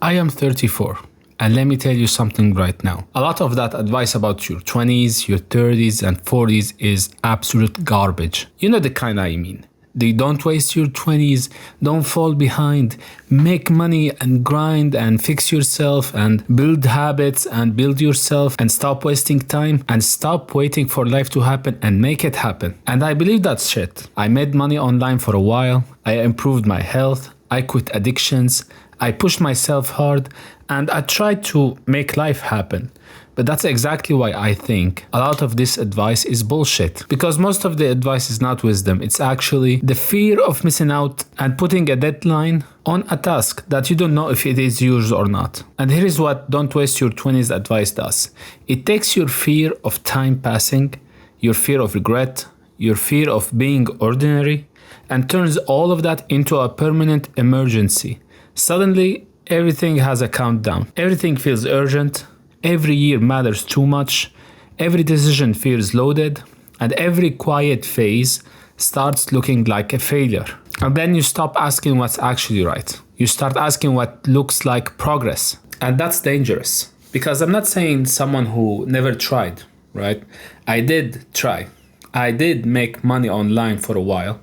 I am 34. And let me tell you something right now. A lot of that advice about your 20s, your 30s, and 40s is absolute garbage. You know the kind I mean. They don't waste your 20s, don't fall behind, make money and grind and fix yourself and build habits and build yourself and stop wasting time and stop waiting for life to happen and make it happen. And I believe that shit. I made money online for a while, I improved my health, I quit addictions, I pushed myself hard, and I tried to make life happen. But that's exactly why I think a lot of this advice is bullshit. Because most of the advice is not wisdom, it's actually the fear of missing out and putting a deadline on a task that you don't know if it is yours or not. And here is what don't waste your 20s advice does. It takes your fear of time passing, your fear of regret, your fear of being ordinary, and turns all of that into a permanent emergency. Suddenly, everything has a countdown. Everything feels urgent. Every year matters too much. Every decision feels loaded. And every quiet phase starts looking like a failure. And then you stop asking what's actually right. You start asking what looks like progress. And that's dangerous. Because I'm not saying someone who never tried, right? I did try. I did make money online for a while.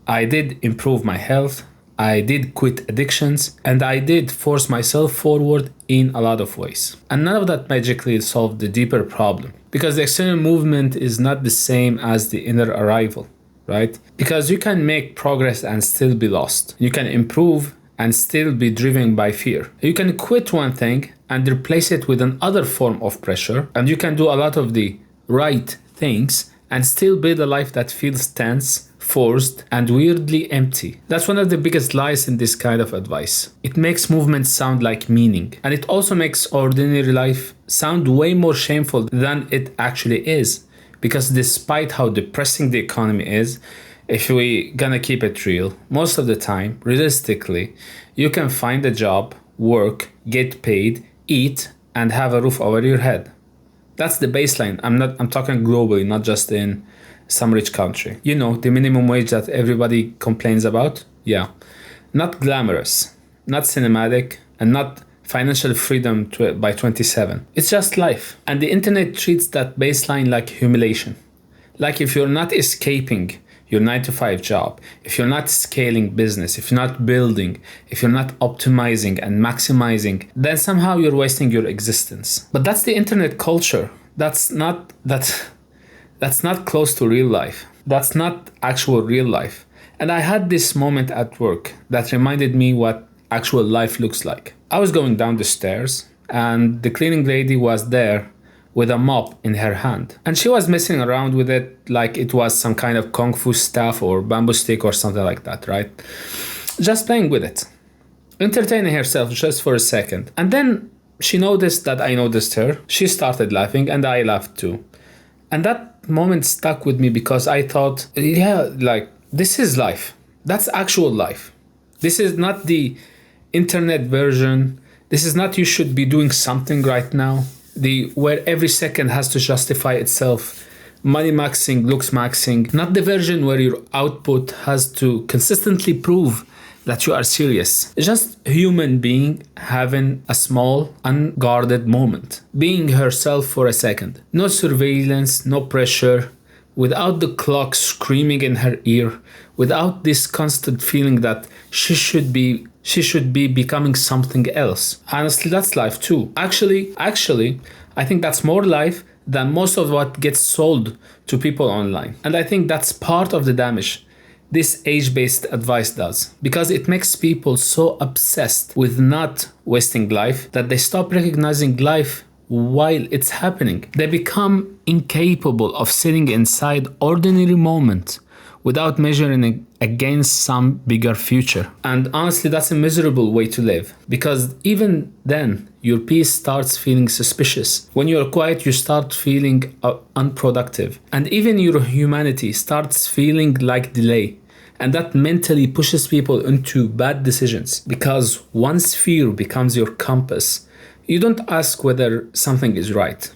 I did improve my health. I did quit addictions, and I did force myself forward in a lot of ways. And none of that magically solved the deeper problem, because the external movement is not the same as the inner arrival, right? Because you can make progress and still be lost. You can improve and still be driven by fear. You can quit one thing and replace it with another form of pressure, and you can do a lot of the right things and still build a life that feels tense, forced, and weirdly empty. That's one of the biggest lies in this kind of advice. It makes movement sound like meaning, and it also makes ordinary life sound way more shameful than it actually is. Because despite how depressing the economy is, if we gonna keep it real, most of the time, realistically, you can find a job, work, get paid, eat, and have a roof over your head. That's the baseline. I'm talking globally, not just in some rich country. You know, the minimum wage that everybody complains about? Yeah. Not glamorous, not cinematic, and not financial freedom by 27. It's just life. And the internet treats that baseline like humiliation. Like if you're not escaping your 9-to-5 job, if you're not scaling business, if you're not building, if you're not optimizing and maximizing, then somehow you're wasting your existence. But that's the internet culture. That's not close to real life. That's not actual real life. And I had this moment at work that reminded me what actual life looks like. I was going down the stairs and the cleaning lady was there with a mop in her hand. And she was messing around with it like it was some kind of kung fu staff or bamboo stick or something like that, right? Just playing with it, entertaining herself just for a second. And then she noticed that I noticed her. She started laughing and I laughed too. And that moment stuck with me because I thought, yeah, like this is life. That's actual life. This is not the internet version. This is not you should be doing something right now. Where every second has to justify itself, money maxing, looks maxing, not the version where your output has to consistently prove that you are serious. It's just a human being having a small, unguarded moment, being herself for a second. No surveillance, no pressure, without the clock screaming in her ear, without this constant feeling that she should be becoming something else. Honestly, that's life too. Actually, I think that's more life than most of what gets sold to people online. And I think that's part of the damage this age-based advice does, because it makes people so obsessed with not wasting life that they stop recognizing life while it's happening. They become incapable of sitting inside ordinary moments without measuring it against some bigger future. And honestly, that's a miserable way to live, because even then, your peace starts feeling suspicious. When you're quiet, you start feeling unproductive. And even your humanity starts feeling like delay. And that mentally pushes people into bad decisions, because once fear becomes your compass, you don't ask whether something is right.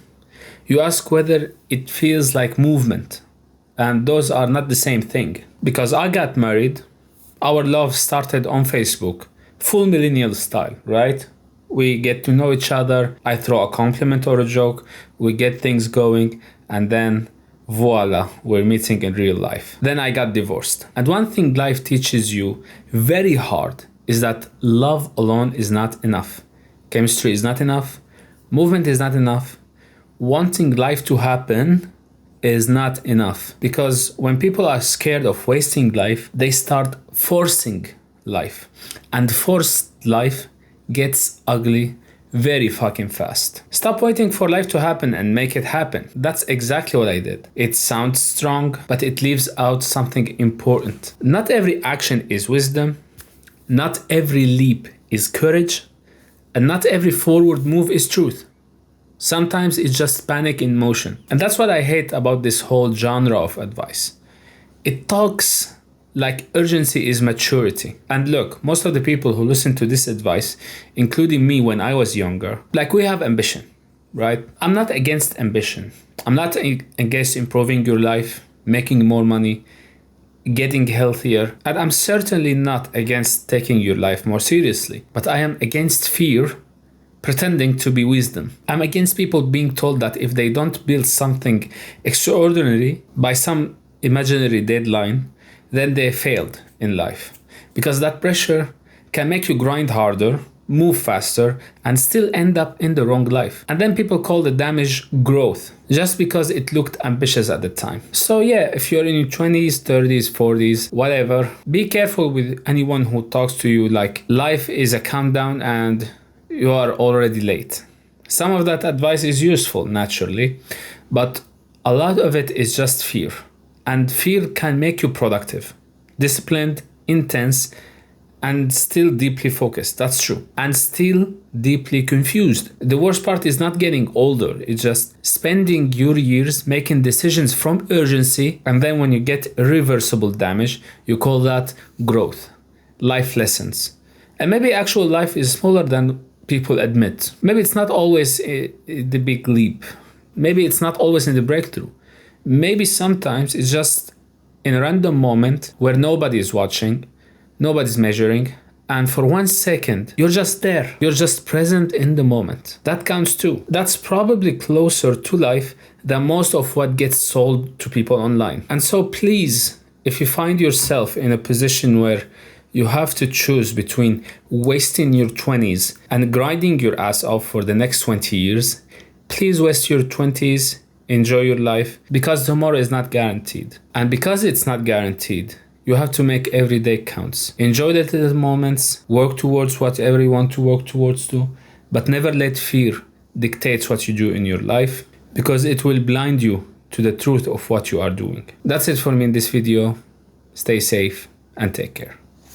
You ask whether it feels like movement. And those are not the same thing. Because I got married, our love started on Facebook, full millennial style, right? we get to know each other, I throw a compliment or a joke, we get things going, and then voila, we're meeting in real life. Then I got divorced. And one thing life teaches you very hard is that love alone is not enough. Chemistry is not enough. Movement is not enough. Wanting life to happen is not enough. Because when people are scared of wasting life, they start forcing life. And forced life gets ugly very fucking fast. Stop waiting for life to happen and make it happen. That's exactly what I did. It sounds strong, but it leaves out something important. Not every action is wisdom. Not every leap is courage. And not every forward move is truth. Sometimes it's just panic in motion. And that's what I hate about this whole genre of advice. It talks like urgency is maturity. And look, most of the people who listen to this advice, including me when I was younger, like we have ambition, right? I'm not against ambition. I'm not against improving your life, making more money, getting healthier. And I'm certainly not against taking your life more seriously. But I am against fear pretending to be wisdom. I'm against people being told that if they don't build something extraordinary by some imaginary deadline, then they failed in life. Because that pressure can make you grind harder, move faster, and still end up in the wrong life. And then people call the damage growth, just because it looked ambitious at the time. So yeah, if you're in your 20s, 30s, 40s, whatever, be careful with anyone who talks to you like life is a countdown and you are already late. Some of that advice is useful, naturally, but a lot of it is just fear. And fear can make you productive, disciplined, intense, and still deeply focused. That's true. And still deeply confused. The worst part is not getting older. It's just spending your years making decisions from urgency. And then when you get irreversible damage, you call that growth, life lessons. And maybe actual life is smaller than people admit. Maybe it's not always the big leap. Maybe it's not always in the breakthrough. Maybe sometimes it's just in a random moment where nobody is watching, nobody's measuring, and for 1 second, you're just there. You're just present in the moment. That counts too. That's probably closer to life than most of what gets sold to people online. And so please, if you find yourself in a position where you have to choose between wasting your 20s and grinding your ass off for the next 20 years, please waste your 20s. Enjoy your life, because tomorrow is not guaranteed. And because it's not guaranteed, you have to make every day counts. Enjoy the little moments, work towards whatever you want to work towards to, but never let fear dictate what you do in your life, because it will blind you to the truth of what you are doing. That's it for me in this video. Stay safe and take care.